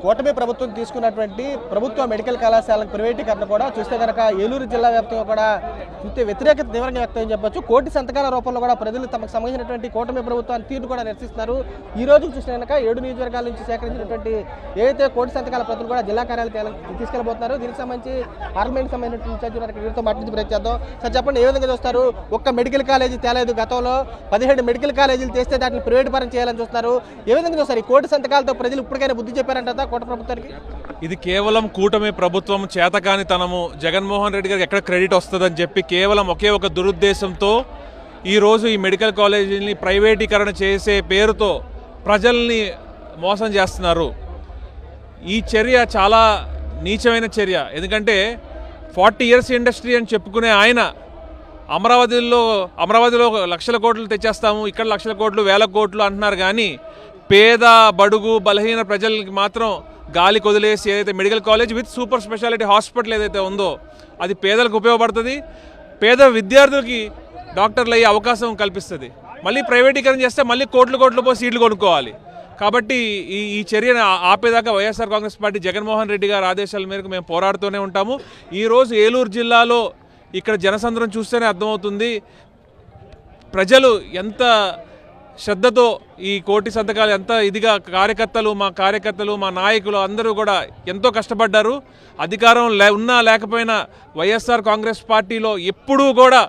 కూటమి ప్రభుత్వం తీసుకున్నటువంటి ప్రభుత్వ మెడికల్ కళాశాల ప్రైవేటీకరణ కూడా చూస్తే కనుక ఏలూరు జిల్లా వ్యాప్తంగా కూడా చూస్తే వ్యతిరేకత తీవ్రంగా వ్యక్తం చెప్పొచ్చు. కోటి సంతకాల రూపంలో కూడా ప్రజలు తమకు సంబంధించినటువంటి కూటమి ప్రభుత్వాన్ని తీరును కూడా నిరసిస్తున్నారు. ఈ రోజు చూస్తే కనుక 7 నియోజకవర్గాల నుంచి సేకరించినటువంటి ఏదైతే కోటి సంతకాల ప్రతులు కూడా జిల్లా కార్యాలయాలకు తీసుకెళ్లబోతున్నారు. దీనికి సంబంధించి పార్లమెంట్ సంబంధించిన ఇన్ఛార్జి వీరితో మాట్లాడి ప్రయత్నిద్దాం. సార్ చెప్పండి, ఏ విధంగా చూస్తారు? ఒక్క మెడికల్ కాలేజీ తేలేదు, గతంలో 17 మెడికల్ కాలేజీలు చేస్తే దాన్ని ప్రైవేట్ పరం చేయాలని చూస్తున్నారు. ఏ విధంగా చూస్తారు? ఈ కోటి సంతకాలతో ప్రజలు ఇప్పటికైనా బుద్ధి చెప్పారంట కోట ప్రభుత్వానికి? ఇది కేవలం కూటమి ప్రభుత్వం చేతకానితనము, జగన్మోహన్ రెడ్డి గారికి ఎక్కడ క్రెడిట్ వస్తుందని చెప్పి కేవలం ఒకే ఒక దురుద్దేశంతో ఈరోజు ఈ మెడికల్ కాలేజీని ప్రైవేటీకరణ చేసే పేరుతో ప్రజల్ని మోసం చేస్తున్నారు. ఈ చర్య చాలా నీచమైన చర్య. ఎందుకంటే 40 ఇయర్స్ ఇండస్ట్రీ అని చెప్పుకునే ఆయన అమరావతిలో లక్షల కోట్లు తెచ్చేస్తాము, ఇక్కడ లక్షల కోట్లు, వేల కోట్లు అంటున్నారు. కానీ పేద బడుగు బలహీన ప్రజలకి మాత్రం గాలి కొదిలేసి ఏదైతే medical college with super speciality hospital ఏదైతే ఉందో అది పేదలకు ఉపయోగపడుతుంది, పేద విద్యార్థులకి డాక్టర్లు అయ్యే అవకాశం కల్పిస్తుంది. మళ్ళీ ప్రైవేటీకరణ చేస్తే మళ్ళీ కోట్లు పోయి సీట్లు కొనుక్కోవాలి. కాబట్టి ఈ చర్యను ఆపేదాకా వైఎస్ఆర్ కాంగ్రెస్ పార్టీ జగన్మోహన్ రెడ్డి గారి ఆదేశాల మేరకు మేము పోరాడుతూనే ఉంటాము. ఈరోజు ఏలూరు జిల్లాలో ఇక్కడ జనసంద్రం చూస్తేనే అర్థమవుతుంది ప్రజలు ఎంత శ్రద్ధతో ఈ కోటి సంతకాలు ఎంత ఇదిగా మా కార్యకర్తలు మా నాయకులు అందరూ కూడా ఎంతో కష్టపడ్డారు. అధికారం ఉన్నా లేకపోయినా వైఎస్ఆర్ కాంగ్రెస్ పార్టీలో ఎప్పుడూ కూడా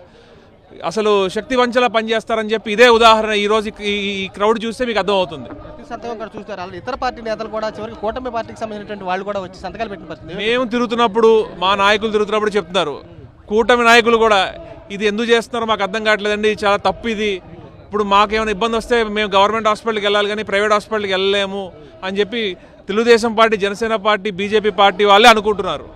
అసలు శక్తి వంచలా పనిచేస్తారని చెప్పి ఇదే ఉదాహరణ ఈరోజు ఈ క్రౌడ్ చూస్తే మీకు అర్థమవుతుంది. చూస్తారు ఇతర పార్టీ నేతలు కూడా చివరికి కూటమి పార్టీకి సంబంధించినటువంటి వాళ్ళు కూడా వచ్చి సంతకాలు పెట్టిన పరిస్థితి. మేము తిరుగుతున్నప్పుడు మా నాయకులు తిరుగుతున్నప్పుడు చెప్తున్నారు, కూటమి నాయకులు కూడా ఇది ఎందుకు చేస్తున్నారో మాకు అర్థం కావట్లేదండి, చాలా తప్పు ఇది. ఇప్పుడు మాకేమైనా ఇబ్బంది వస్తే మేము గవర్నమెంట్ హాస్పిటల్కి వెళ్ళాలి కానీ ప్రైవేట్ హాస్పిటల్కి వెళ్ళలేము అని చెప్పి Telugu Desam party, Janasena party, BJP party వాళ్ళే అనుకుంటున్నారు.